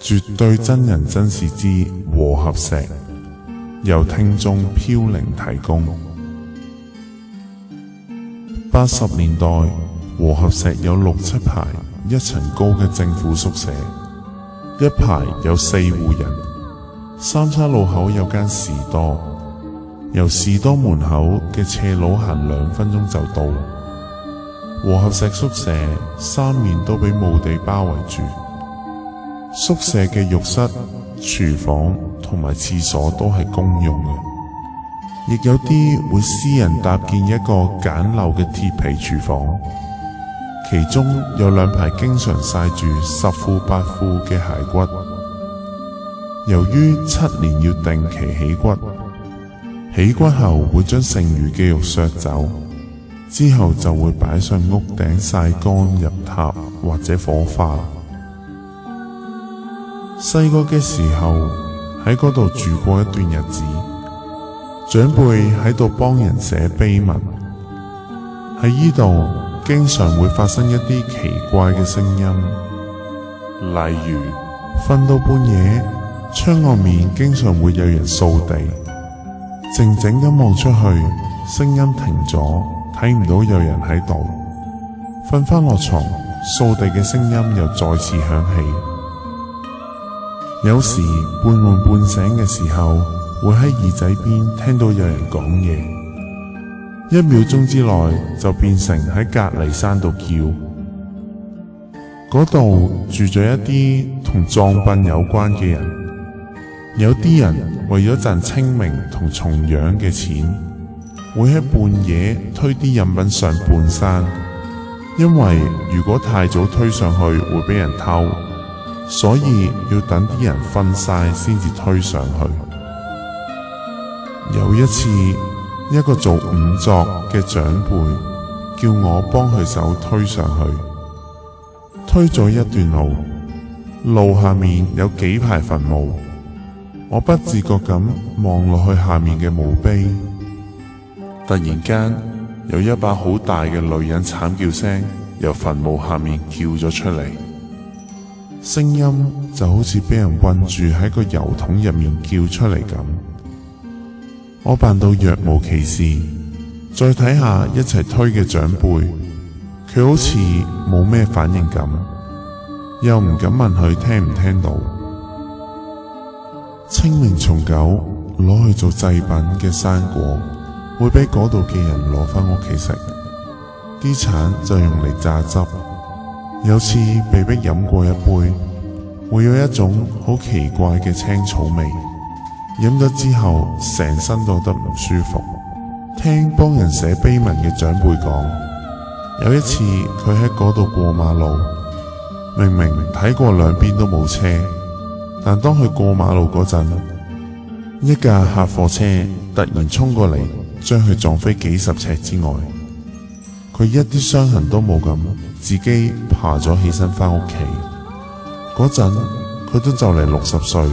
絕對真人真事之和合石，由聽眾飄零提供。80年代，和合石有6-7排1層高嘅政府宿舍，一排有4戶人。三叉路口有間士多，由士多門口嘅斜路行2分鐘就到。和合石宿舍3面都俾墓地包圍住，宿舍嘅浴室、廚房同埋廁所都係公用嘅，亦有啲會私人搭建一個簡陋嘅鐵皮廚房，其中有2排經常曬住10副8副嘅骸骨。由於7年要定期起骨，起骨後會將剩餘嘅肉削走，之後就會擺上屋頂曬乾入塔或者火化。細個嘅時候喺嗰度住過一段日子，長輩喺度幫人寫碑文。喺呢度經常會發生一啲奇怪嘅聲音，例如瞓到半夜，窗外面經常會有人掃地，靜靜咁望出去，聲音停咗，睇唔到有人喺度。瞓返落床，掃地嘅聲音又再次響起。有時半夢半醒嘅時候，會喺耳仔邊聽到有人講嘢，1秒鐘之內就變成喺隔離山度叫。嗰度住咗一啲同葬殯有關嘅人，有啲人為咗賺清明同重陽嘅錢，會喺半夜推啲飲品上半山，因為如果太早推上去會俾人偷，所以要等啲人瞓晒先至推上去。有一次，一個做仵作嘅長輩叫我幫佢手推上去，推咗一段路，路下面有幾排墳墓，我不自覺咁望落去下面嘅墓碑，突然間有一把好大嘅女人慘叫聲由墳墓下面叫咗出嚟，聲音就好似俾人困住喺個油桶入面叫出嚟咁。我扮到若無其事，再睇下一齊推嘅長輩，佢好似冇咩反應咁，又唔敢問佢聽唔聽到。清明重九攞去做祭品嘅生果，會俾嗰度嘅人攞返屋企食，啲橙就用嚟榨汁。有次被逼飲過一杯，會有一種好奇怪嘅青草味，飲咗之後成身都覺得唔舒服。聽幫人寫碑文嘅長輩講，有一次佢喺嗰度過馬路，明明睇過兩邊都冇車，但當佢過馬路嗰陣，一架客貨車突然衝過嚟，將佢撞飛幾十尺之外。佢一啲傷痕都冇咁，自己爬咗起身返屋企。嗰陣佢都就嚟60歲。